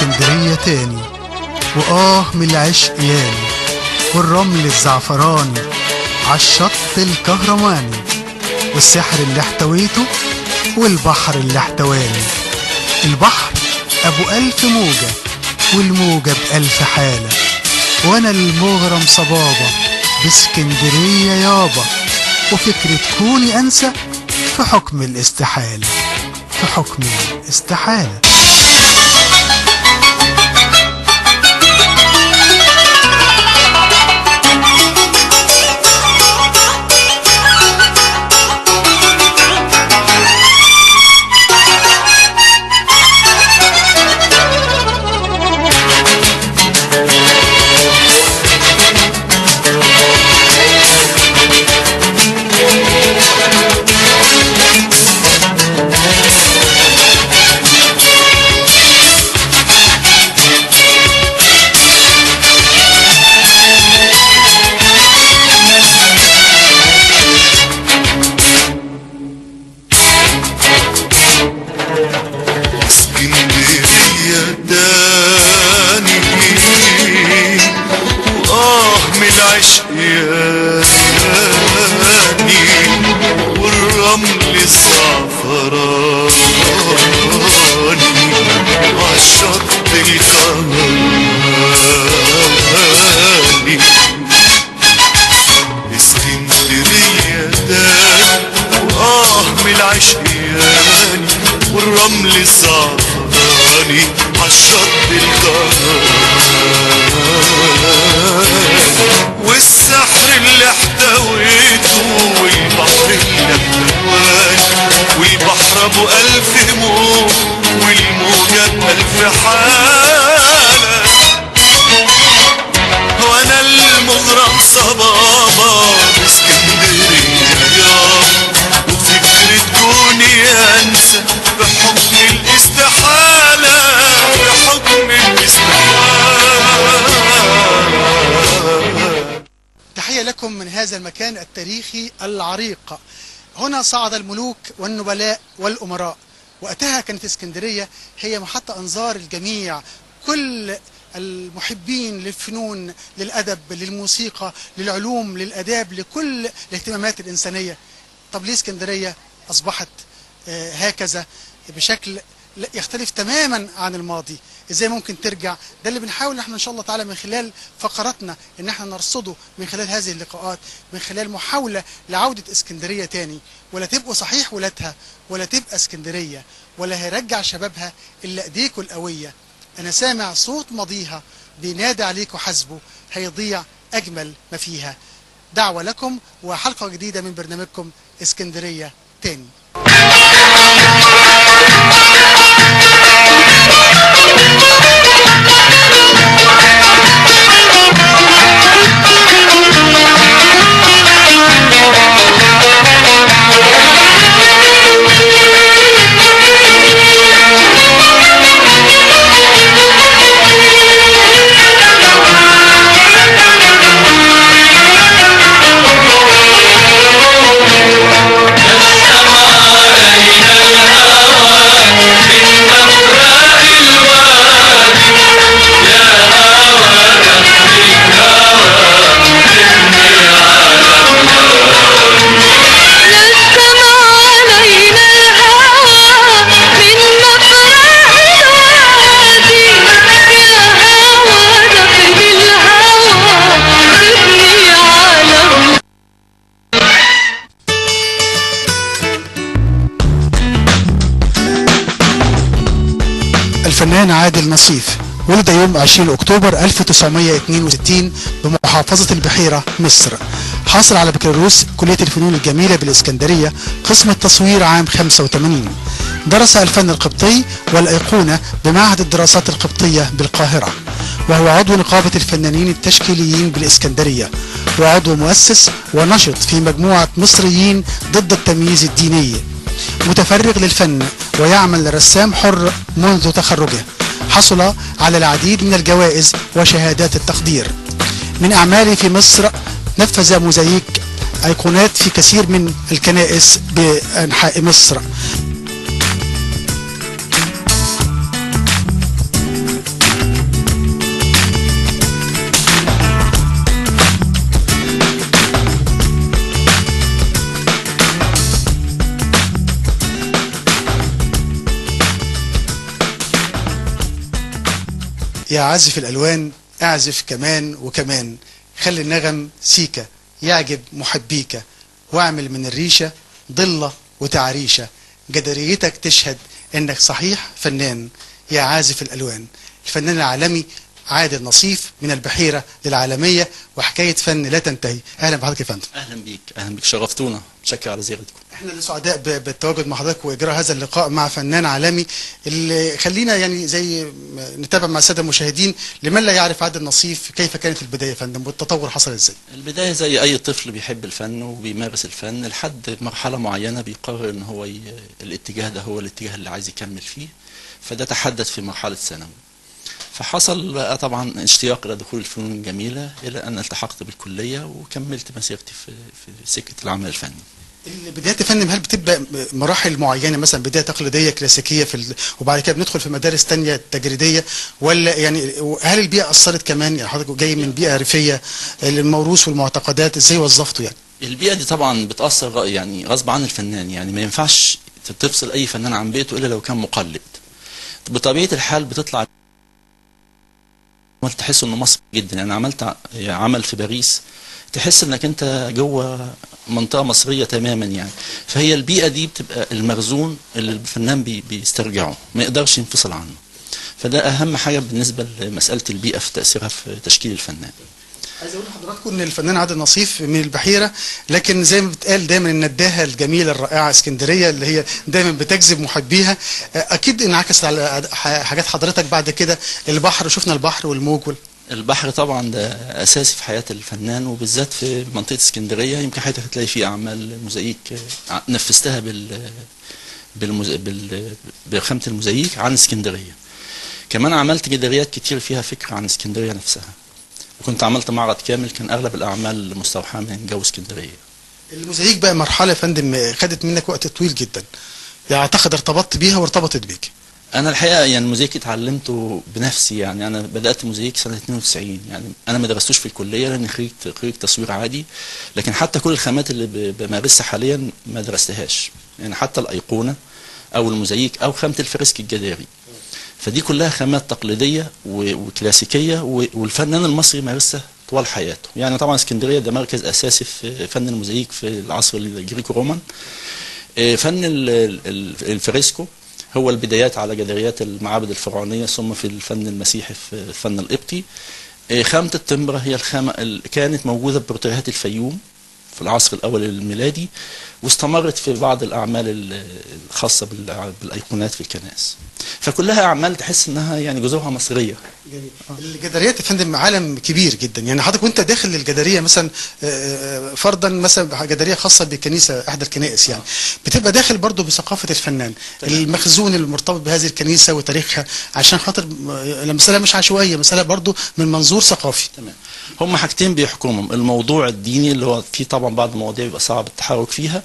اسكندرية تاني، من العشق ياني، والرمل الزعفراني عالشط الكهرماني، والسحر اللي احتويته والبحر اللي احتواني. البحر ابو 1000 موجة والموجة ب1000 حالة، وانا المغرم صبابة باسكندرية يابا، وفكرة كوني انسى في حكم الاستحالة، في حكم الاستحالة. والرمل الزعفراني عالشط الكهرماني. اسكندرية داني من العشقياني، والرمل الزعفراني عالشط الكهرماني، والسحر اللي احتويته والبحر اللي احتواني، والبحر ابو 1000 موج والموجة ب1000 حالة، وانا المغرم صبابة باسكندرية يابا، وفكرة كوني انسى بحكم الاستحالة، بحكم الاستحالة. تحية لكم من هذا المكان التاريخي العريق. هنا صعد الملوك والنبلاء والأمراء، وقتها كانت اسكندرية هي محط أنظار الجميع، كل المحبين للفنون، للأدب، للموسيقى، للعلوم، للأداب، لكل الاهتمامات الإنسانية. طب ليه اسكندرية أصبحت هكذا بشكل يختلف تماما عن الماضي؟ ازاي ممكن ترجع؟ ده اللي بنحاول احنا ان شاء الله تعالى من خلال فقراتنا ان احنا نرصده من خلال هذه اللقاءات، من خلال محاولة لعودة اسكندرية تاني، ولا تبقوا صحيح ولادها، ولا تبقى اسكندرية، ولا هيرجع شبابها الا ايديكوا القوية. انا سامع صوت ماضيها بينادي عليكوا حسبه، هيضيع اجمل ما فيها. دعوة لكم وحلقة جديدة من برنامجكم اسكندرية تاني. الفنان عادل نصيف ولد يوم 20 أكتوبر 1962 بمحافظة البحيرة مصر. حاصل على بكالوريوس كلية الفنون الجميلة بالإسكندرية قسم التصوير عام 85. درس الفن القبطي والأيقونة بمعهد الدراسات القبطية بالقاهرة، وهو عضو نقابة الفنانين التشكيليين بالإسكندرية، وعضو مؤسس ونشط في مجموعة مصريين ضد التمييز الديني. متفرغ للفن ويعمل رسام حر منذ تخرجه. حصل على العديد من الجوائز وشهادات التقدير. من أعماله في مصر نفذ موزاييك أيقونات في كثير من الكنائس بأنحاء مصر. يا عازف الألوان اعزف كمان وكمان، خلي النغم سيكا يعجب محبيك، واعمل من الريشة ضلة وتعريشة، جداريتك تشهد انك صحيح فنان يا عازف الألوان. الفنان العالمي عادل نصيف من البحيرة للعالمية، وحكاية فن لا تنتهي. اهلا بحضرتك يا فندم. اهلا بيك، اهلا بيك، شرفتونا، متشكر على زيارتكم. احنا اللي سعداء بالتواجد مع حضرتك واجراء هذا اللقاء مع فنان عالمي. اللي خلينا يعني زي نتابع مع الساده المشاهدين، لمن لا يعرف عادل نصيف كيف كانت البدايه يا فندم والتطور حصل ازاي؟ البدايه زي اي طفل بيحب الفن وبيمارس الفن لحد مرحله معينه بيقرر ان هو الاتجاه ده هو الاتجاه اللي عايز يكمل فيه، فده تحدث في مرحله ثانوي. فحصل بقى طبعا اشتياق الى دخول الفنون الجميله الى ان التحقت بالكليه وكملت مسيرتي في سكه العمل الفني. بداية يا فندم هل بتبقى مراحل معينة، مثلا بداية تقليدية كلاسيكية وبعد كده بندخل في مدارس تانية تجريدية، ولا يعني هل البيئة أثرت كمان؟ يعني حضرتك جاي من بيئة ريفية، الموروث والمعتقدات ازاي وظفته يعني؟ البيئة دي طبعا بتأثر يعني غصب عن الفنان، يعني ما ينفعش تفصل أي فنان عن بيئته إلا لو كان مقلد. بطبيعة الحال بتطلع تحس إنه مصري جدا. يعني عملت عمل في باريس تحس انك انت جوه منطقه مصريه تماما يعني. فهي البيئه دي بتبقى المخزون اللي الفنان بيسترجعه، ما يقدرش ينفصل عنه. فده اهم حاجه بالنسبه لمساله البيئه في تاثيرها في تشكيل الفنان. عايز اقول لحضراتكم ان الفنان عادل نصيف من البحيره، لكن زي ما بتقال دايما النداهه الجميله الرائعه اسكندريه اللي هي دايما بتجذب محبيها. اكيد انعكست على حاجات حضرتك بعد كده، البحر، شفنا البحر والموج البحر طبعا ده اساسي في حياه الفنان، وبالذات في منطقه اسكندريه. يمكن حضرتك هتلاقي فيه اعمال موزاييك نفذتها بخامه الموزاييك عن اسكندريه. كمان عملت جداريات كتير فيها فكره عن اسكندريه نفسها، وكنت عملت معرض كامل كان اغلب الاعمال مستوحاه من جو اسكندريه. الموزاييك بقى مرحله يا فندم خدت منك وقت طويل جدا، يعني اعتقد ارتبطت بيها وارتبطت بيك. انا الحقيقه يعني الموزاييك اتعلمته بنفسي، يعني انا بدات موزاييك سنه 92، يعني انا ما درستوش في الكليه لاني خريج تصوير عادي، لكن حتى كل الخامات اللي بمارسها حاليا ما درستهاش، يعني حتى الايقونه او الموزاييك او خامه الفريسك الجداري، فدي كلها خامات تقليديه وكلاسيكيه والفنان المصري مارسها طوال حياته. يعني طبعا اسكندريه ده مركز اساسي في فن الموزاييك في العصر الجريكو رومان. فن الفريسكو هو البدايات على جداريات المعابد الفرعونيه، ثم في الفن المسيحي في الفن القبطي. خامه التمبره هي الخامه اللي كانت موجوده ببورتريهات الفيوم في العصر الاول الميلادي، واستمرت في بعض الاعمال الخاصه بالايقونات في الكنائس. فكلها اعمال تحس انها يعني جذورها مصريه. جميل. الجداريات يا فندم عالم كبير جدا، يعني حضرتك وانت داخل الجداريه مثلا فرضا مثلا جداريه خاصه بكنيسه احدى الكنائس، يعني بتبقى داخل برضه بثقافه الفنان، المخزون المرتبط بهذه الكنيسه وتاريخها، عشان خاطر المساله مش عشوائيه، مساله برضه من منظور ثقافي. تمام. هم حاجتين بيحكمهم، الموضوع الديني اللي هو فيه طبعا بعض المواضيع بيبقى صعب التحرك فيها،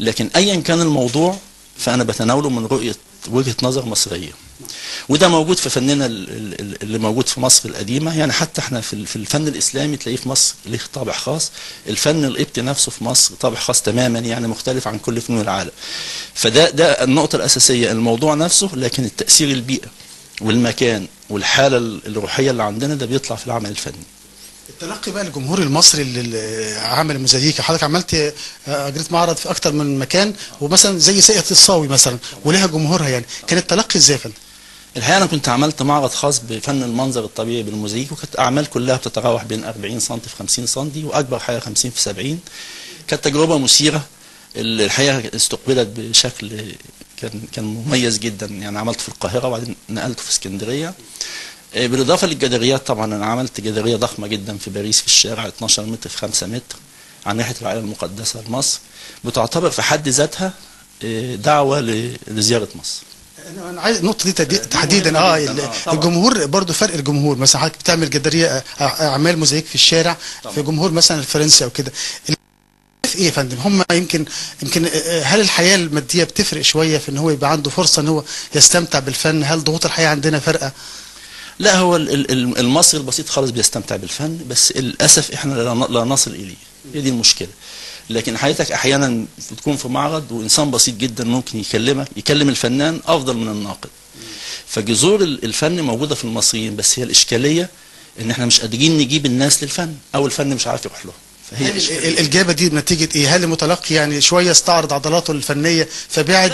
لكن ايا كان الموضوع فانا بتناوله من رؤيه وجهه نظر مصريه. وده موجود في فننا اللي موجود في مصر القديمه، يعني حتى احنا في الفن الاسلامي تلاقيه في مصر ليه طابع خاص، الفن القبطي نفسه في مصر طابع خاص تماما، يعني مختلف عن كل فنون العالم. ده النقطه الاساسيه، الموضوع نفسه، لكن التاثير البيئه والمكان والحاله الروحيه اللي عندنا ده بيطلع في العمل الفني. التلقي بقى الجمهور المصري لعمل الموزاييك، حضرتك عملت اجريت معرض في اكتر من مكان، ومثلا زي ساقية الصاوي مثلا ولها جمهورها، يعني كان التلقي ازاي يا فندم؟ الحقيقه انا كنت عملت معرض خاص بفن المنظر الطبيعي بالموزاييك، وكانت اعمال كلها بتتراوح بين 40 سم في 50 سم، واكبر حاجه 50 في 70. كانت تجربه مثيره، الحقيقه استقبلت بشكل كان مميز جدا. يعني عملت في القاهره وبعدين نقلته في اسكندريه. بالاضافه للجداريات طبعا انا عملت جداريه ضخمه جدا في باريس في الشارع 12 متر في 5 متر عن ناحيه العائله المقدسه لمصر، بتعتبر في حد ذاتها دعوه لزياره مصر. انا عايز النقطه دي تحديدا. الجمهور برضو، فرق الجمهور، مثلا حضرتك بتعمل جداريه اعمال موزاييك في الشارع طبعا. في جمهور مثلا الفرنسي او كده، في ايه يا فندم؟ هم يمكن هل الحياه الماديه بتفرق شويه في ان هو يبقى عنده فرصه ان هو يستمتع بالفن؟ هل ضغوط الحياه عندنا فارقه؟ لا، هو المصري البسيط خالص بيستمتع بالفن، بس للاسف احنا لا نصل اليه، هي دي المشكله. لكن حياتك احيانا بتكون في معرض وانسان بسيط جدا ممكن يكلم الفنان افضل من الناقد. فجذور الفن موجوده في المصريين، بس هي الاشكاليه ان احنا مش قادرين نجيب الناس للفن، او الفن مش عارف يروح لهم. فهي الإجابة دي بنتيجة إيه؟ هل المتلقي يعني شوية استعرض عضلاته الفنية فبعد،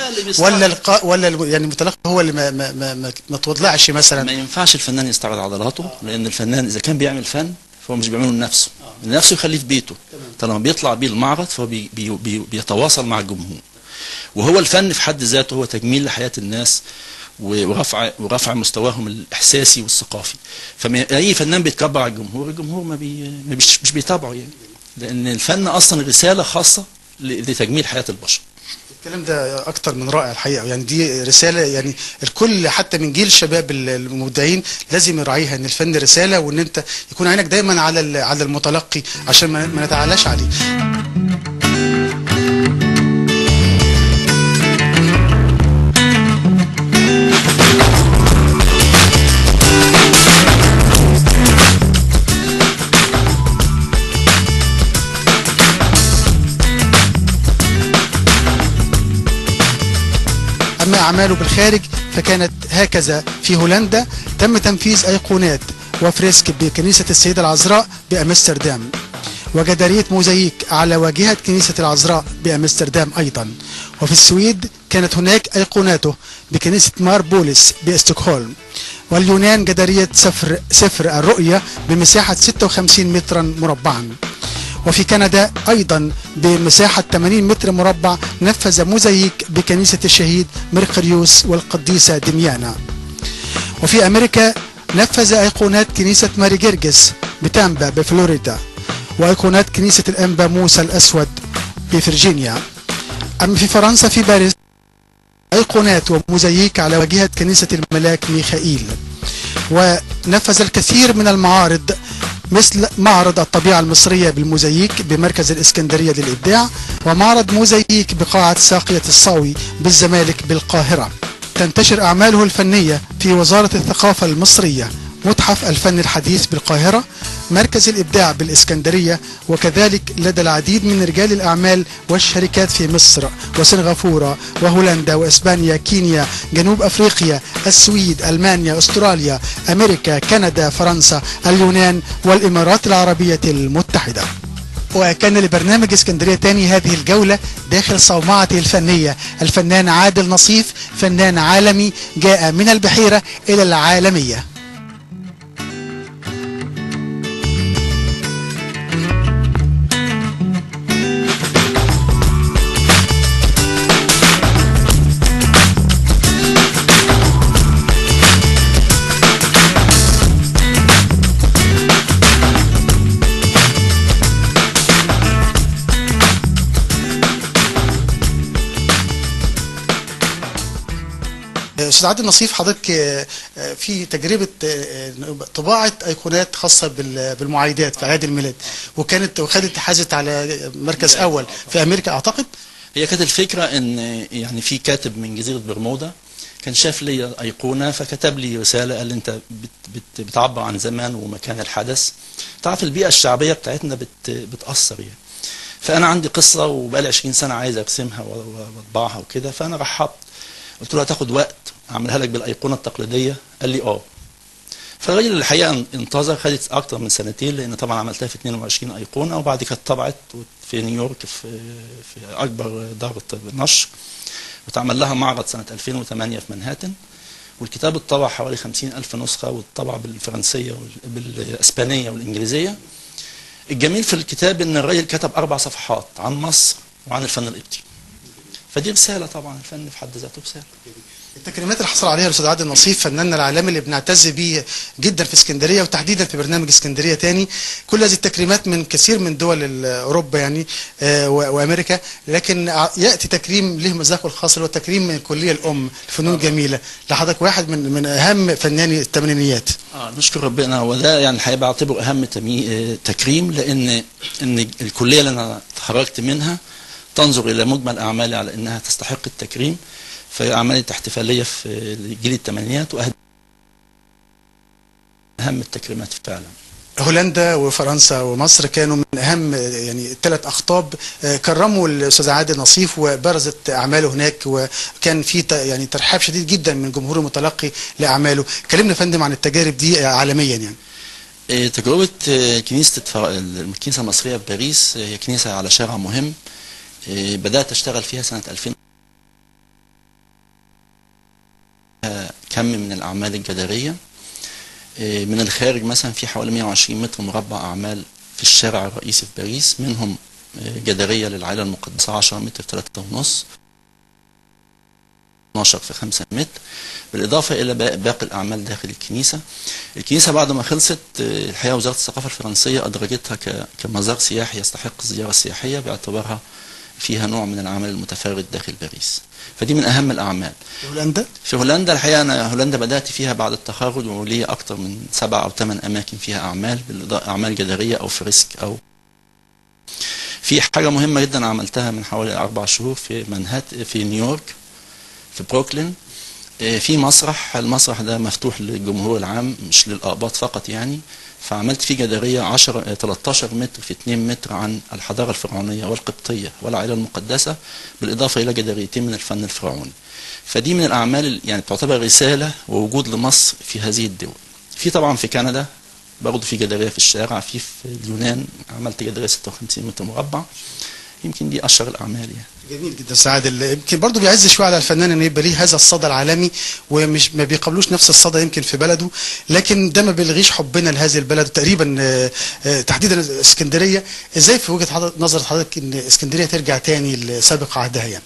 ولا يعني المتلقي هو اللي ما توضعش مثلا؟ ما ينفعش الفنان يستعرض عضلاته، لأن الفنان إذا كان بيعمل فن فهو مش بيعمله لنفسه، لنفسه يخليه في بيته. طالما بيطلع بيه المعرض فهو بيتواصل مع الجمهور، وهو الفن في حد ذاته هو تجميل لحياة الناس ورفع مستواهم الإحساسي والثقافي. فأي فنان بيتكبر على الجمهور مش بيتابعه يعني، لأن الفن أصلا رسالة خاصة لتجميل حياة البشر. الكلام ده أكتر من رائع الحقيقة، يعني دي رسالة يعني الكل حتى من جيل الشباب المبدعين لازم يراعيها، إن الفن رسالة، وإن أنت يكون عينك دايما على المتلقي عشان ما نتعالاش عليه. أما أعماله بالخارج فكانت هكذا. في هولندا تم تنفيذ أيقونات وفريسك بكنيسة السيدة العذراء بأمستردام، وجدارية موزاييك على واجهة كنيسة العذراء بأمستردام أيضا. وفي السويد كانت هناك أيقوناته بكنيسة مار بوليس بستوكهولم. واليونان جدارية سفر الرؤية بمساحة 56 مترا مربعا. وفي كندا أيضا بمساحة 80 متر مربع نفذ موزاييك بكنيسة الشهيد مرقريوس والقديسة دميانا. وفي أمريكا نفذ أيقونات كنيسة ماري جرجس بتامبا بفلوريدا، وأيقونات كنيسة الأنبا موسى الأسود بفرجينيا. أما في فرنسا في باريس أيقونات وموزاييك على واجهة كنيسة الملاك ميخائيل. ونفذ الكثير من المعارض مثل معرض الطبيعة المصرية بالموزاييك بمركز الإسكندرية للإبداع، ومعرض موزاييك بقاعة ساقية الصاوي بالزمالك بالقاهرة. تنتشر أعماله الفنية في وزارة الثقافة المصرية، متحف الفن الحديث بالقاهرة، مركز الإبداع بالإسكندرية، وكذلك لدى العديد من رجال الأعمال والشركات في مصر وسنغافورة وهولندا وإسبانيا، كينيا، جنوب أفريقيا، السويد، ألمانيا، أستراليا، أمريكا، كندا، فرنسا، اليونان والإمارات العربية المتحدة. وكان لبرنامج اسكندرية تاني هذه الجولة داخل صومعته الفنية الفنان عادل نصيف، فنان عالمي جاء من البحيرة إلى العالمية. أستاذ عادل نصيف، حضرتك في تجربة طباعة أيقونات خاصة بالمعايدات في أعياد الميلاد، وخدت حازت على مركز أول في أمريكا أعتقد. هي كانت الفكرة إن يعني في كاتب من جزيرة برمودا كان شاف لي أيقونة، فكتب لي رسالة قال لي أنت بتعبر عن زمان ومكان الحدث. تعرف البيئة الشعبية بتاعتنا بتأثر يعني. فأنا عندي قصة وبقالي 20 سنة عايز أرسمها وأطبعها وكده، فأنا رحبت قلت له هتاخد وقت اعملها لك بالايقونه التقليديه؟ قال لي اه. فالراجل الحقيقه انتظر، خدت اكتر من سنتين، لان طبعا عملتها في 22 ايقونه، وبعد كده اتطبعت في نيويورك في اكبر دار نشر، واتعمل لها معرض سنه 2008 في منهاتن، والكتاب اتطبع حوالي 50,000 نسخه، واتطبع بالفرنسيه بالاسبانيه والانجليزيه. الجميل في الكتاب ان الراجل كتب 4 صفحات عن مصر وعن الفن القبطي، فدي رسالة طبعا، الفن في حد ذاته رسالة. التكريمات اللي حصل عليها الأستاذ عادل نصيف فناننا العالمي اللي بنعتز بيه جدا في اسكندرية، وتحديدا في برنامج اسكندرية تاني، كل هذه التكريمات من كثير من دول أوروبا يعني وأمريكا، لكن يأتي تكريم له مذاقه الخاص اللي هو تكريم من الكلية الأم الفنون الجميلة لحضرتك، واحد من أهم فناني الثمانينيات. نشكر ربنا، وده يعني الحقيقة بعتبره أهم تكريم، لأن الكلية اللي أنا اتخرجت منها تنظر إلى مجمل أعمالي على أنها تستحق التكريم، فأعمالي احتفالية في جيل الثمانينات وأهم التكريمات فعلا. هولندا وفرنسا ومصر كانوا من اهم يعني الثلاث اخطاب كرموا الاستاذ عادل نصيف وبرزت اعماله هناك، وكان في يعني ترحاب شديد جدا من جمهور المتلقي لاعماله. كلمنا يا فندم عن التجارب دي عالميا يعني. تجربة الكنيسة المصرية في باريس هي كنيسة على شارع مهم. بدأت أشتغل فيها سنة 2000. كم من الأعمال الجدارية من الخارج، مثلا في حوالي 120 متر مربع أعمال في الشارع الرئيسي في باريس، منهم جدارية للعائلة المقدسة 10 متر في 3.5، 12 في 5 متر، بالإضافة إلى باقي الأعمال داخل الكنيسة. الكنيسة بعد ما خلصت الحقيقة وزارة الثقافة الفرنسية أدرجتها كمزار سياحي يستحق الزيارة السياحية باعتبارها فيها نوع من العمل المتفرد داخل باريس. فدي من أهم الأعمال. في هولندا الحقيقة أنا هولندا بدأت فيها بعد التخرج، ولي أكثر من 7 أو 8 أماكن فيها أعمال، أعمال جدارية أو فريسك. أو في حاجة مهمة جدا عملتها من حوالي 4 شهور في نيويورك في بروكلين، في مسرح. المسرح ده مفتوح للجمهور العام مش للأقباط فقط يعني. فعملت فيه جدارية 13 متر في 2 متر عن الحضارة الفرعونية والقبطية والعائلة المقدسة، بالإضافة إلى جداريتين من الفن الفرعوني. فدي من الأعمال يعني تعتبر رسالة ووجود لمصر في هذه الدول. في طبعا في كندا برضه في جدارية في الشارع، في اليونان عملت جدارية 56 متر مربع. يمكن دي اشهر الاعمال يعني. جميل جدا سعد. يمكن برضه بيعز شويه على الفنان ان يبقى ليه هذا الصدى العالمي، ومش ما بيقابلوش نفس الصدى يمكن في بلده، لكن ده ما بيلغيش حبنا لهذه البلد تقريبا، تحديدا اسكندريه. ازاي في وجهه نظر حضرتك ان اسكندريه ترجع تاني لسابق عهدها يعني؟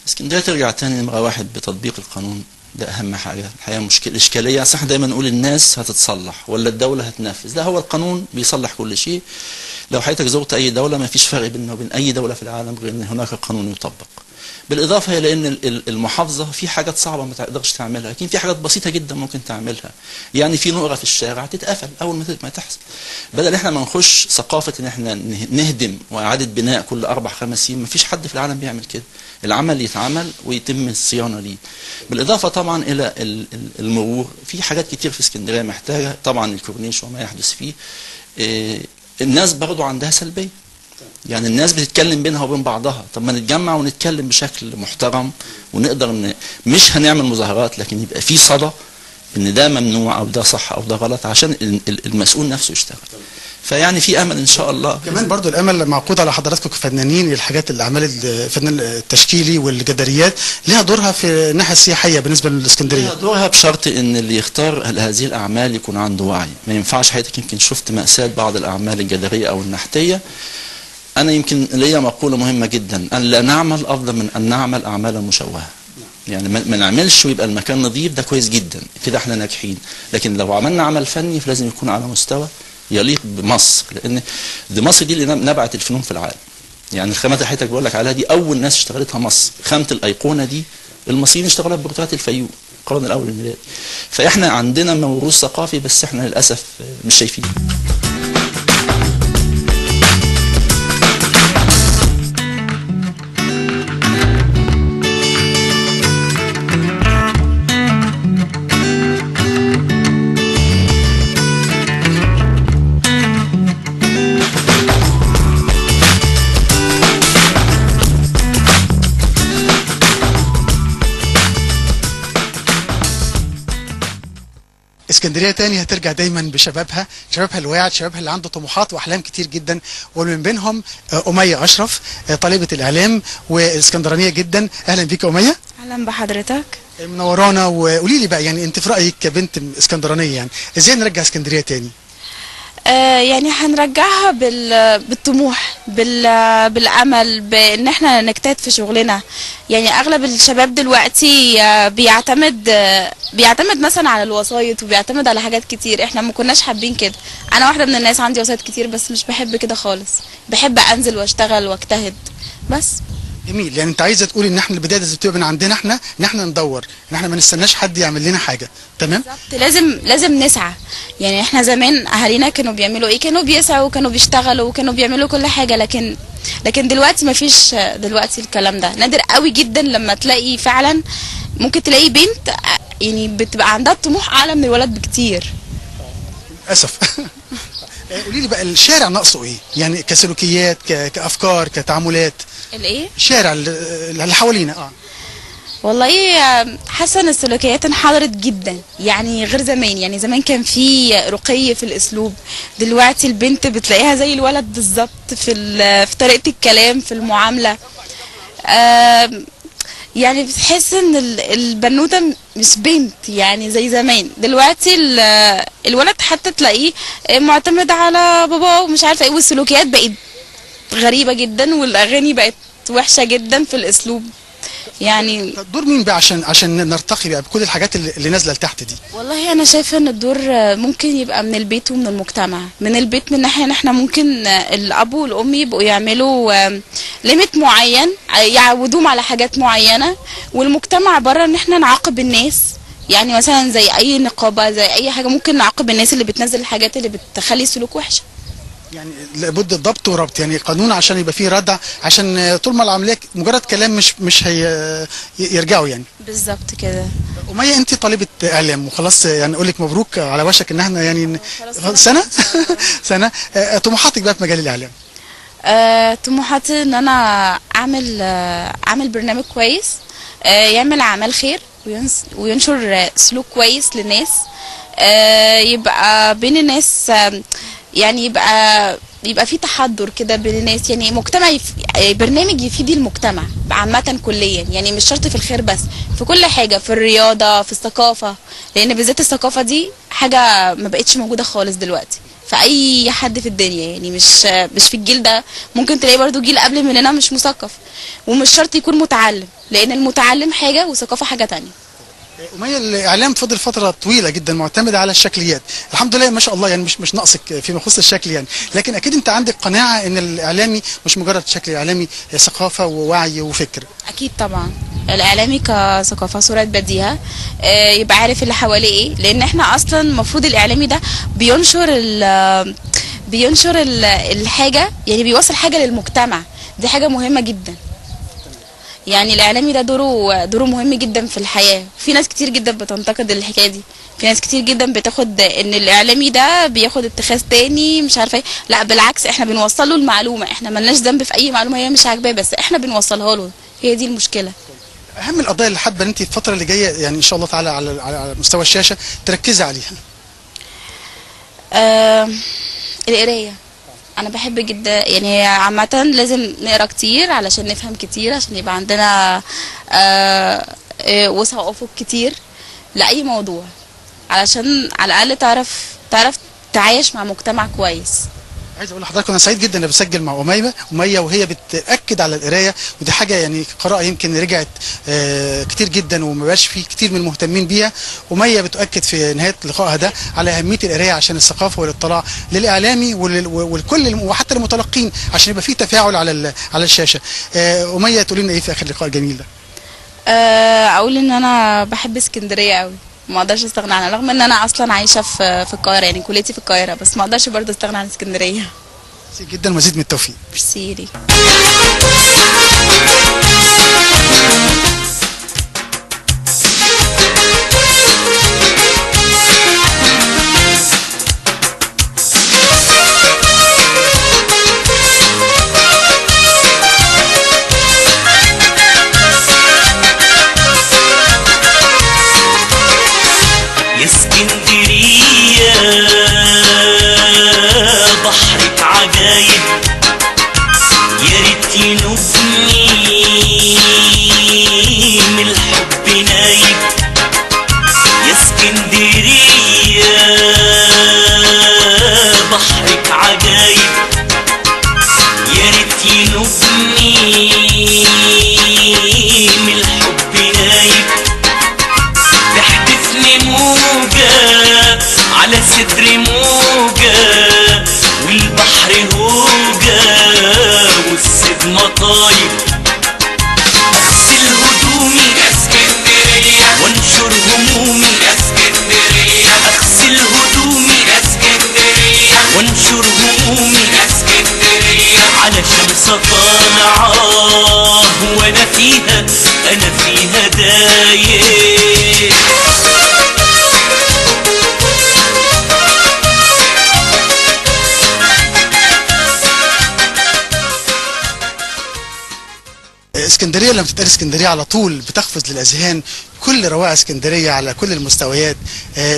اسكندريه ترجع تاني نمره واحد بتطبيق القانون، ده اهم حاجه. الحقيقه الاشكاليه احنا دايما نقول الناس هتتصلح ولا الدوله هتنفذ، لا، هو القانون بيصلح كل شيء. لو حضرتك زرت اي دوله ما فيش فرق بيننا وبين اي دوله في العالم غير ان هناك قانون يطبق. بالاضافه الى ان المحافظه في حاجات صعبه ما تقدرش تعملها، لكن في حاجات بسيطه جدا ممكن تعملها. يعني في نقره في الشارع تتقفل اول ما تحصل، بدل احنا ما نخش ثقافه ان احنا نهدم واعاده بناء كل 4-5 سنين. ما فيش حد في العالم بيعمل كده. العمل يتعمل ويتم الصيانه ليه. بالاضافه طبعا الى المرور، في حاجات كتير في اسكندريه محتاجه، طبعا الكورنيش وما يحدث فيه. الناس برضو عندها سلبيه، يعني الناس بتتكلم بينها وبين بعضها. طب ما نتجمع ونتكلم بشكل محترم، ونقدر مش هنعمل مظاهرات، لكن يبقى في صدى ان ده ممنوع او ده صح او ده غلط، عشان المسؤول نفسه يشتغل. فيعني في امل ان شاء الله. كمان برضو الامل معقود على حضراتكم كفنانين. الحاجات الاعمال الفنان التشكيلي والجداريات لها دورها في الناحيه السياحيه بالنسبه للاسكندريه. لها دورها بشرط ان اللي يختار هذه الاعمال يكون عنده وعي. ما ينفعش حضرتك، يمكن شفت مأساة بعض الاعمال الجداريه او النحتيه. انا يمكن ليا مقوله مهمه جدا، ان لا نعمل افضل من ان نعمل اعمالا مشوهه. يعني ما نعملش ويبقى المكان نظيف، ده كويس جدا كده احنا ناجحين. لكن لو عملنا عمل فني فلازم يكون على مستوى يليق بمصر، لان دي مصر دي اللي نبعت الفنون في العالم. يعني الخامات اللي حضرتك بقول لك عليها دي اول ناس اشتغلتها مصر. خامه الايقونه دي المصريين اشتغلوها ببرتغالات الفيوم القرن الاول الميلادي. فاحنا عندنا موروث ثقافي، بس احنا للاسف مش شايفينه. اسكندريه تاني هترجع دايما بشبابها، شبابها الواعد، شبابها اللي عنده طموحات واحلام كتير جدا، ومن بينهم اميه اشرف طالبه الاعلام والاسكندرانيه جدا. اهلا بيك يا اميه. اهلا بحضرتك، منورانا. وقولي لي بقى، يعني انت في رايك كبنت اسكندرانيه يعني ازاي نرجع اسكندريه تاني؟ يعني هنرجعها بالطموح، بالامل، بان احنا نجتهد في شغلنا. يعني اغلب الشباب دلوقتي بيعتمد مثلا على الوسايط، وبيعتمد على حاجات كتير. احنا ما كناش حابين كده. انا واحده من الناس عندي وسايط كتير، بس مش بحب كده خالص. بحب انزل واشتغل واجتهد بس. جميل. يعني انت عايزه تقولي ان احنا البدايه لازم تبقى من عندنا احنا، ان احنا ندور، ان احنا ما نستناش حد يعمل لنا حاجه. تمام، بالظبط. لازم نسعى. يعني احنا زمان اهالينا كانوا بيعملوا ايه؟ كانوا بيسعوا وكانوا بيشتغلوا وكانوا بيعملوا كل حاجه. لكن دلوقتي ما فيش. دلوقتي الكلام ده نادر قوي جدا. لما تلاقي فعلا، ممكن تلاقي بنت يعني بتبقى عندها طموح اعلى من الولد بكتير. للاسف. قولي لي بقى الشارع ناقصه ايه؟ يعني كسلوكيات، كافكار، كتعاملات. الايه؟ الشارع اللي حوالينا. والله حاسه ان السلوكيات انحدرت جدا، يعني غير زمان. يعني زمان كان في رقي في الاسلوب، دلوقتي البنت بتلاقيها زي الولد بالظبط في طريقه الكلام، في المعامله. يعني بتحس ان البنوته مش بنت يعني زي زمان. دلوقتي الولد حتى تلاقيه معتمد على باباه ومش عارفه ايه، والسلوكيات بقت غريبه جدا، والاغاني بقت وحشه جدا في الاسلوب. يعني دور مين بقى عشان نرتقي بقى بكل الحاجات اللي نازله لتحت دي؟ والله انا شايفه ان الدور ممكن يبقى من البيت ومن المجتمع. من البيت من ناحيه ان احنا ممكن الاب والام يبقوا يعملوا ليميت معين، يعودوهم على حاجات معينه، والمجتمع بره ان احنا نعاقب الناس. يعني مثلا زي اي نقابه، زي اي حاجه، ممكن نعاقب الناس اللي بتنزل الحاجات اللي بتخلي السلوك وحشه. يعني لابد ضبط وربط، يعني قانون عشان يبقى فيه ردع، عشان طول ما العمليه مجرد كلام مش يرجعوا يعني. بالظبط كده. أمية، انت طالبه اعلام وخلاص، يعني اقول لك مبروك على وشك ان احنا يعني سنه سنه. طموحاتك بقى في مجال الاعلام؟ طموحاتي ان انا اعمل برنامج كويس، يعمل اعمال خير وينشر سلوك كويس للناس، يبقى بين الناس، يعني يبقى في تحضر كده بين الناس، يعني برنامج يفيد المجتمع عامة كليا، يعني مش شرط في الخير بس، في كل حاجة، في الرياضة، في الثقافة، لأن بالذات الثقافة دي حاجة ما بقتش موجودة خالص دلوقتي في أي حد في الدنيا. يعني مش في الجيل ده، ممكن تلاقي برضو جيل قبل مننا مش مثقف، ومش شرط يكون متعلم، لأن المتعلم حاجة والثقافة حاجة تانية. أمية، الإعلام فضل فترة طويلة جدا معتمد على الشكليات، الحمد لله ما شاء الله، يعني مش ناقصك فيما يخص الشكل يعني، لكن أكيد أنت عندك قناعة إن الإعلامي مش مجرد شكل، إعلامي ثقافة ووعي وفكر. أكيد طبعا، الإعلامي كثقافة، صورة بديهة، يبقى عارف اللي حواليه إيه، لأن إحنا أصلا المفروض الإعلامي ده بينشر الحاجة، يعني بيوصل حاجة للمجتمع، دي حاجة مهمة جدا. يعني الاعلامي ده دوره مهم جدا في الحياه. في ناس كتير جدا بتنتقد الحكايه دي، في ناس كتير جدا بتاخد ان الاعلامي ده بياخد اتخاذ تاني مش عارفه ايه. لا بالعكس، احنا بنوصل له المعلومه، احنا ملناش ذنب في اي معلومه هي مش عاجباه، بس احنا بنوصلها له، هي دي المشكله. اهم القضايا اللي حابه انت الفتره اللي جايه يعني ان شاء الله تعالى على مستوى الشاشه تركزي عليها؟ القرايه. انا بحب جدا، يعني عامه لازم نقرا كتير علشان نفهم كتير، عشان يبقى عندنا وسع افق كتير لاي موضوع، علشان على الاقل تعرف تعايش مع مجتمع كويس. عايز اقول لحضرتك انا سعيد جدا اني بسجل مع أمية وهي بتاكد على القرايه، ودي حاجه يعني قراءه يمكن رجعت كتير جدا وما بقاش في كتير من المهتمين بيها. أمية بتؤكد في نهايه لقائها ده على اهميه القرايه عشان الثقافه والاطلاع للاعلامي والكل وحتى المتلقين، عشان يبقى في تفاعل على الشاشه. أمية، تقول لنا ايه في اخر اللقاء الجميل ده؟ اقول ان انا بحب اسكندريه قوي، ما اقدرش استغنى عنها، رغم ان انا اصلا عايشه في القاهره، يعني كليتي في القاهره، بس ما اقدرش برضه استغنى عن اسكندريه. ميرسي جدا، مزيد من التوفيق. ميرسي ليك. بحرك عجايب، يا ريت ينوبني من الحب نايب. يا اسكندرية بحرك عجايب، يا ريت ينوبني من الحب نايب. تحدفني موجة على صدري موجة، والبحر هوجة والسيد مطايب. اغسل هدومي يا اسكندرية وانشر همومي يا اسكندرية. اغسل هدومي يا اسكندرية وانشر همومي يا اسكندرية. على شمس طالعة وانا فيها دايب. اسكندريه لما بتتقال اسكندريه على طول بتقفز للاذهان كل روائع اسكندريه على كل المستويات،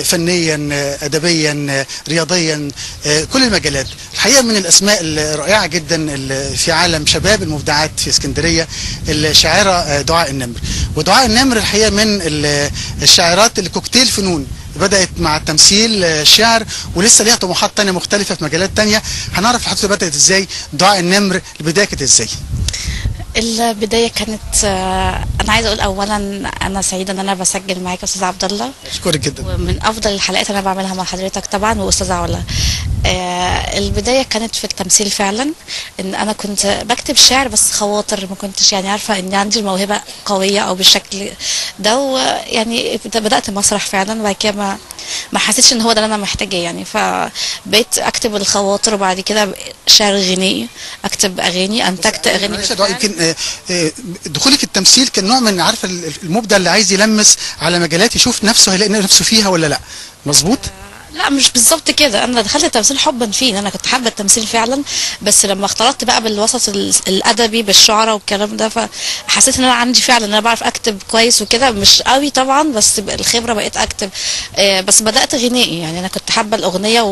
فنيا، ادبيا، رياضيا، كل المجالات. الحقيقه من الاسماء الرائعه جدا في عالم شباب المبدعات في اسكندريه الشاعره دعاء النمر. ودعاء النمر الحقيقه من الشاعرات اللي كوكتيل فنون، بدأت مع التمثيل شعر، ولسه ليها طموحات تانية مختلفة في مجالات تانية. هنعرف الحدوتة بدأت ازاي. دعاء النمر البداية كانت ازاي؟ البداية كانت أنا عايزة أقول أولا أنا سعيدة إن أنا بسجل معاك يا أستاذ عبد الله، أشكرك جدا. ومن أفضل الحلقات أنا بعملها مع حضرتك طبعا وأستاذ علا. البداية كانت في التمثيل فعلا، إن أنا كنت بكتب شعر بس خواطر، ما كنتش يعني عارفة إن عندي الموهبة قوية أو بالشكل ده، ويعني بدأت مسرح فعلا، وبعد كده ما حسيتش إن هو ده اللي أنا محتاجاه يعني، فبقيت أكتب الخواطر، وبعد كده شعر غنائي، أكتب أغاني، أنتجت أغاني. يمكن دخولك التمثيل كان نوع من عارفه المبدع اللي عايز يلمس على مجالات يشوف نفسه هيلاقي نفسه فيها ولا لا، مظبوط؟ لا مش بالظبط كده، انا دخلت التمثيل حبا فيه، انا كنت حابه التمثيل فعلا، بس لما اختلطت بقى بالوسط الادبي بالشعراء والكلام ده، فحسيت ان انا عندي فعلا ان انا بعرف اكتب كويس وكده، مش قوي طبعا بس الخبره بقيت اكتب. بس بدات غنائي، يعني انا كنت حابه الاغنيه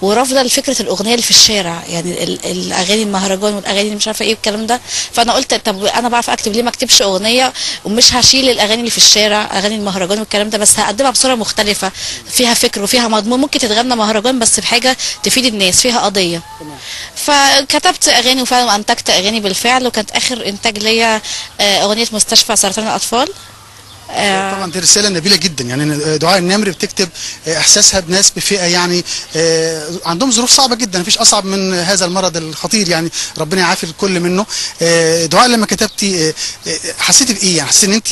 ورافضه لفكره الاغنيه اللي في الشارع، يعني الاغاني المهرجان والاغاني اللي مش عارفه ايه والكلام ده. فانا قلت طب انا بعرف اكتب، ليه ما اكتبش اغنيه ومش هشيل الاغاني اللي في الشارع، اغاني المهرجان والكلام ده، بس هقدمها بصوره مختلفه فيها فكر وفيها ممكن تتغنى مهرجان بس بحاجه تفيد الناس، فيها قضيه. فكتبت اغاني وفعلا وانتجت اغاني بالفعل، وكانت اخر انتاج ليا اغنيه مستشفى سرطان الاطفال. طبعا دي رساله نبيله جدا، يعني دعاء النمر بتكتب احساسها بناس بفئه يعني عندهم ظروف صعبه جدا، مفيش اصعب من هذا المرض الخطير، يعني ربنا يعافي الكل منه. دعاء لما كتبتي حسيتي بايه؟ يعني حسيت ان انت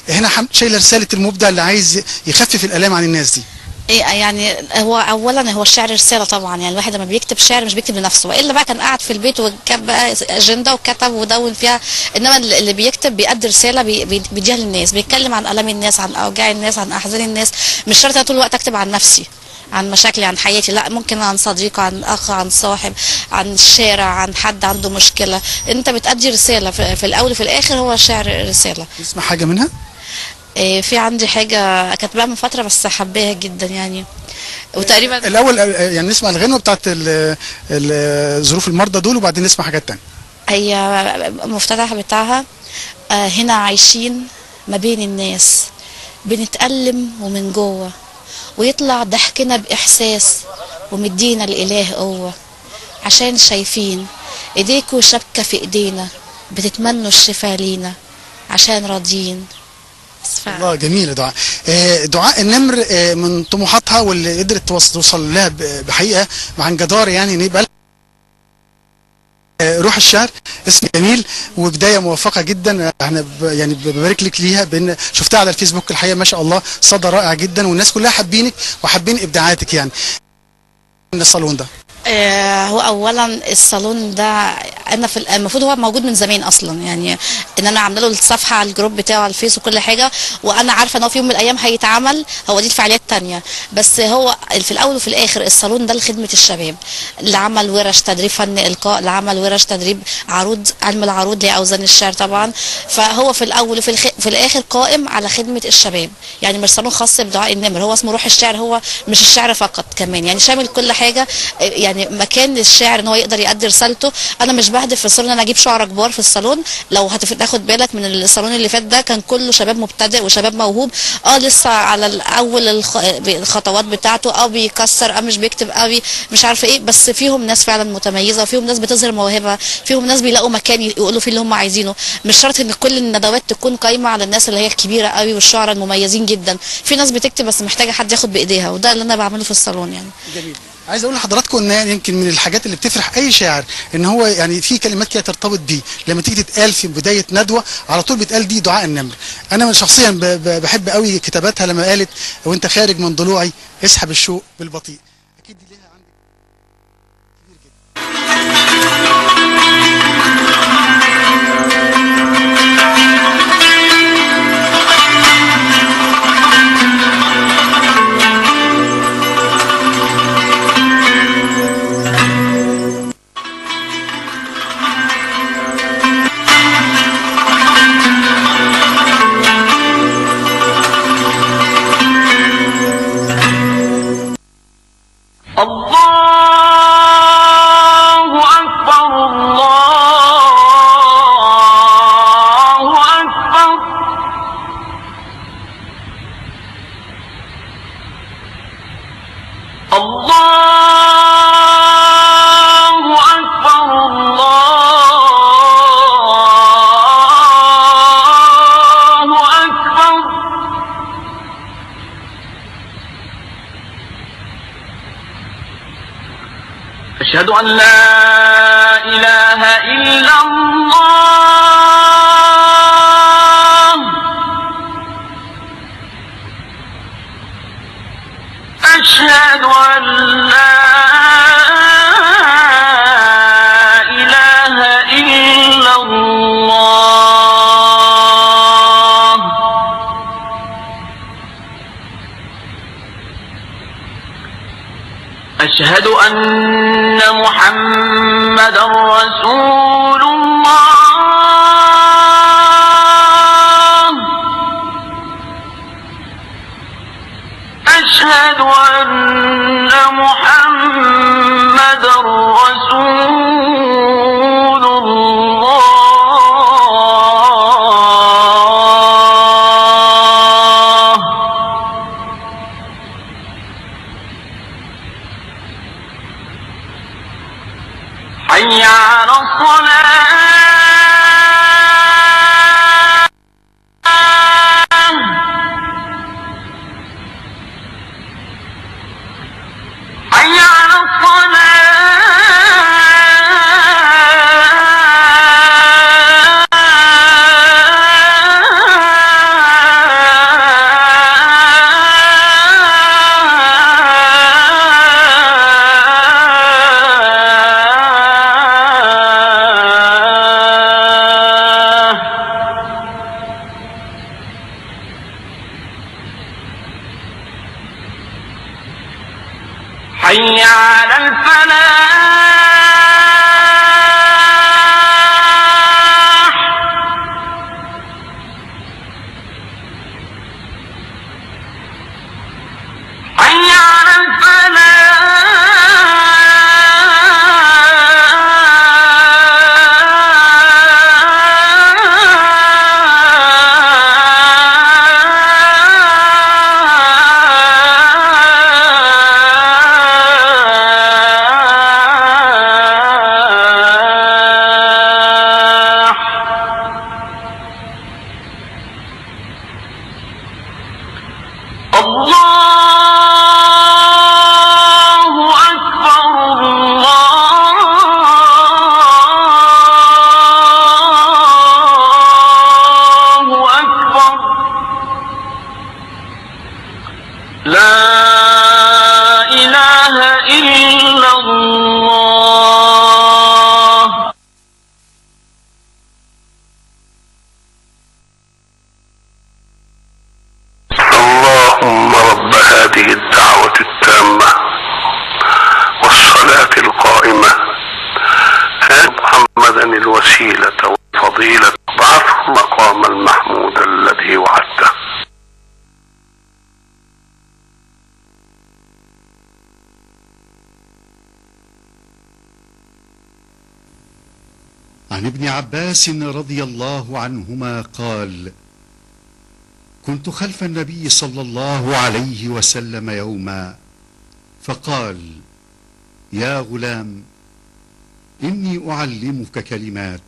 هنا شايله رساله المبدع اللي عايز يخفف الالام عن الناس دي؟ يعني هو اولا هو الشعر رساله طبعا، يعني الواحد لما بيكتب شعر مش بيكتب لنفسه، والا بقى كان قاعد في البيت وكتب بقى اجنده وكتب ودون فيها، انما اللي بيكتب بيأدي رساله بيديها للناس، بيتكلم عن الام الناس، عن اوجاع الناس، عن احزان الناس. مش شرط طول الوقت اكتب عن نفسي، عن مشاكلي، عن حياتي، لا، ممكن عن صديق، عن اخ، عن صاحب، عن الشارع، عن حد عنده مشكله. انت بتأدي رساله في الاول وفي الاخر، هو الشعر رساله. نسمع حاجه منها؟ في عندي حاجة كاتباها من فترة بس حباها جدا يعني، وتقريبا الأول يعني نسمع الغنوة بتاعت ظروف المرضى دول، وبعدين نسمع حاجات تانية. هي مفتتح بتاعها هنا عايشين ما بين الناس، بنتألم ومن جوه، ويطلع ضحكنا بإحساس، ومدينا الإله قوة، عشان شايفين إيديكوا شبكة في إيدينا، بتتمنوا الشفا لينا، عشان راضيين. الله جميلة دعاء. دعاء النمر من طموحاتها واللي قدرت توصل لها بحقيقة عن جدارة، يعني ان يبقى روح الشعر. اسم جميل وبداية موفقة جدا، احنا يعني ببارك لك ليها، بان شفتها على الفيسبوك الحقيقة ما شاء الله صدى رائع جدا، والناس كلها حابينك وحابين ابداعاتك يعني. من الصالون ده هو اولا الصالون ده انا المفروض هو موجود من زمان اصلا، يعني ان انا عامله له الصفحه على الجروب بتاعه على الفيس وكل حاجه، وانا عارفه ان هو في يوم من الايام هيتعمل، هو دي الفعاليات الثانيه، بس هو في الاول وفي الاخر الصالون ده لخدمه الشباب، اللي عمل ورش تدريب فن القاء، اللي عمل ورش تدريب عروض، علم العروض لاوزان الشعر طبعا، فهو في الاول وفي الاخر قائم على خدمه الشباب، يعني مش صالون خاص بدعاء النمر، هو اسمه روح الشعر، هو مش الشعر فقط كمان، يعني شامل كل حاجه، يعني مكان للشاعر ان هو يقدر يؤدي رسالته. انا مش بهدف في الصالون ان انا اجيب شعراء كبار في الصالون، لو هتاخد بالك من الصالون اللي فات ده كان كله شباب مبتدئ وشباب موهوب، لسه على اول الخطوات بتاعته، بيكسر، مش بيكتب قوي، مش عارفه ايه، بس فيهم ناس فعلا متميزه، وفيهم ناس بتظهر موهبه، فيهم ناس بيلاقوا مكان يقولوا فيه اللي هم عايزينه. مش شرط ان كل الندوات تكون قايمه على الناس اللي هي الكبيره قوي والشعراء المميزين جدا، في ناس بتكتب بس محتاجه حد ياخد بايديها، وده اللي انا بعمله في الصالون يعني. جميل. عايز اقول لحضراتكم ان يمكن من الحاجات اللي بتفرح اي شاعر ان هو يعني في كلمات كده ترتبط بيه، لما تيجي تتقال في بدايه ندوه على طول بتقال دي دعاء النمر. انا من شخصيا بحب قوي كتاباتها لما قالت وانت خارج من ضلوعي اسحب الشوق بالبطيء. اكيد دي ليها عندك كبير جدا. الله أكبر الله أكبر الله أكبر الله أكبر أشهد أن لا إله إلا الله أشهد أن لا إله إلا الله أشهد أن محمدا رسول الله أشهد أن محمدا رسول الله حي على الصلاة حي على حي على الفلاح حي على الله أكبر الله أكبر لا إله إلا الله اللهم رب هذه الدعوة التامة والصلاة القائمة آت محمدا الوسيلة والفضيلة وابعثه المقام المحمود الذي وعدته. عن ابن عباس رضي الله عنهما قال: كنت خلف النبي صلى الله عليه وسلم يوما فقال: يا غلام، إني أعلمك كلمات،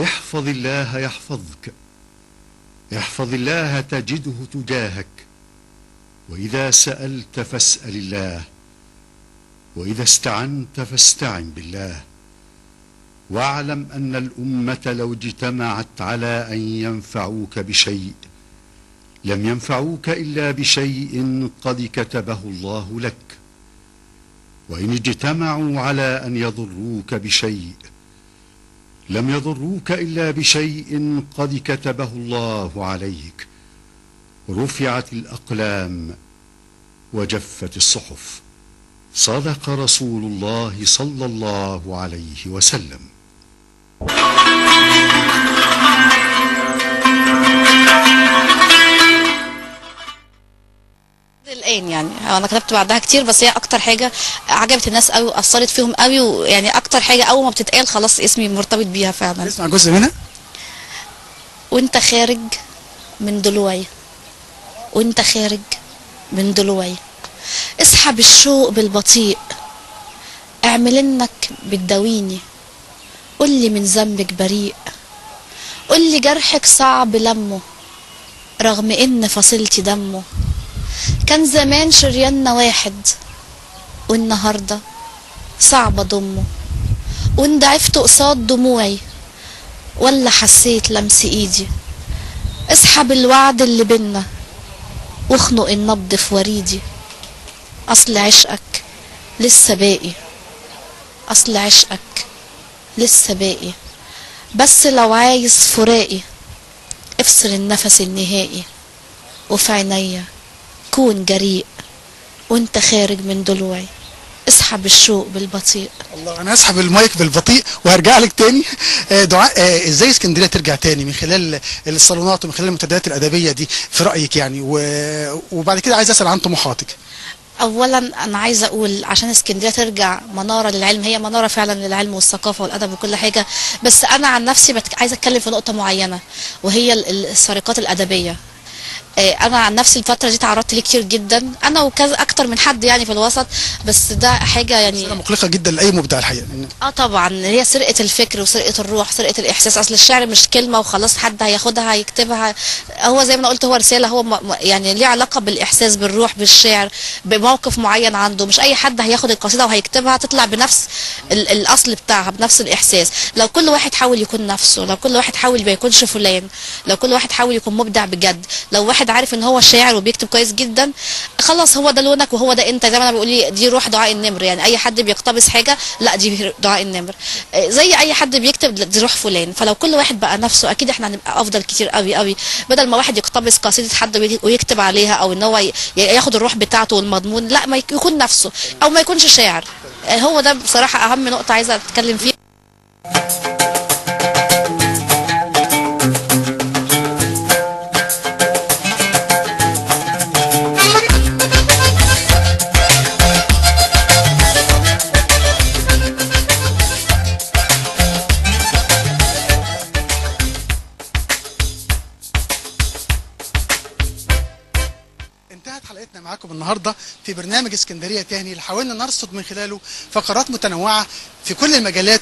احفظ الله يحفظك، احفظ الله تجده تجاهك، وإذا سألت فاسأل الله، وإذا استعنت فاستعن بالله، واعلم أن الأمة لو اجتمعت على أن ينفعوك بشيء لم ينفعوك إلا بشيء قد كتبه الله لك، وإن اجتمعوا على أن يضروك بشيء لم يضروك إلا بشيء قد كتبه الله عليك. رفعت الأقلام وجفت الصحف. صدق رسول الله صلى الله عليه وسلم. الان يعني انا كتبت بعدها كتير، بس هي اكتر حاجه عجبت الناس قوي واثرت فيهم قوي، ويعني اكتر حاجه اول ما بتتقال خلاص اسمي مرتبط بيها فعلا. نسمع جزء منها. وانت خارج من ضلوعي، وانت خارج من ضلوعي، اسحب الشوق بالبطيء، اعمل انك بتداويني، قولي من ذنبك بريء، قولي جرحك صعب لمه رغم ان فصلتي دمه، كان زمان شرياننا واحد والنهارده صعب اضمه، وان ضعفت قصاد دموعي ولا حسيت لمس ايدي، اسحب الوعد اللي بينا واخنق النبض في وريدي، اصل عشقك لسه باقي، اصل عشقك لسه باقي، بس لو عايز فراقي افصل النفس النهائي، وفي عينيا كون جريء، وانت خارج من ضلوعي اسحب الشوق بالبطيء. الله، انا هسحب المايك بالبطيء وهرجع لك تاني. دعاء، ازاي اسكندريه ترجع تاني من خلال الصالونات ومن خلال المنتديات الادبيه دي في رايك يعني، وبعد كده عايز اسال عن طموحاتك. اولا انا عايزه اقول عشان اسكندريه ترجع مناره للعلم، هي مناره فعلا للعلم والثقافه والادب وكل حاجه، بس انا عن نفسي عايزه اتكلم في نقطه معينه وهي السرقات الادبيه. انا عن نفسي الفتره دي تعرضت ليه كتير جدا، انا وكذا اكتر من حد يعني في الوسط، بس ده حاجه يعني مقلقه جدا لاي مبدع الحقيقه. طبعا هي سرقه الفكر وسرقه الروح، سرقه الاحساس. اصل الشعر مش كلمه وخلاص حد هياخدها هيكتبها، هو زي ما انا قلت هو رساله، هو يعني ليه علاقه بالاحساس بالروح بالشعر بموقف معين عنده، مش اي حد هياخد القصيده وهيكتبها تطلع بنفس الاصل بتاعها بنفس الاحساس. لو كل واحد حاول يكون نفسه، لو كل واحد حاول ما يكونش فلان، لو كل واحد حاول يكون مبدع بجد، لو واحد عارف ان هو شاعر وبيكتب كويس جدا، خلاص هو ده لونك وهو ده انت. زي ما انا بقول لي دي روح دعاء النمر، يعني اي حد بيقتبس حاجه لا دي دعاء النمر، زي اي حد بيكتب دي روح فلان. فلو كل واحد بقى نفسه اكيد احنا هنبقى افضل كتير قوي قوي، بدل ما واحد يقتبس قصيده حد ويكتب عليها، او ان هو ياخد الروح بتاعته والمضمون، لا ما يكون نفسه او ما يكونش شاعر. هو ده بصراحه اهم نقطه عايزه اتكلم فيها. حلقتنا معاكم النهارده في برنامج اسكندريه تاني اللي حاولنا نرصد من خلاله فقرات متنوعه في كل المجالات،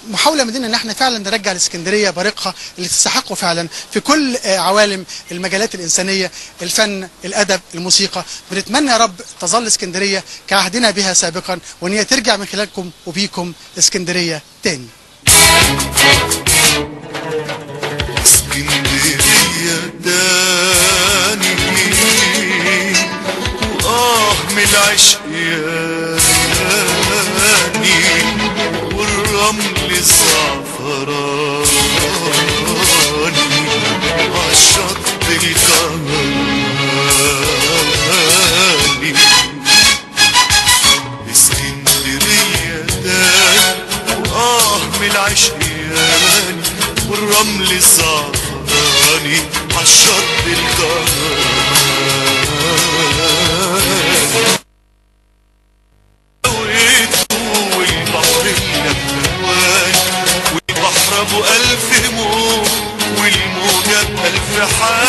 محاوله مننا ان احنا فعلا نرجع الاسكندريه بريقها اللي تستحقه فعلا في كل عوالم المجالات الانسانيه، الفن، الادب، الموسيقى. بنتمنى يا رب تظل اسكندريه كعهدنا بها سابقا، وان هي ترجع من خلالكم وبيكم اسكندريه تاني. اسكندريه تاني من العشق ياني، والرمل الزعفراني عالشط الكهرباني. اسكندرية تاني من العشق ياني، والرمل الزعفراني عالشط الكهرباني. والبحر ابو 1000 موج والموجة ب1000 حال.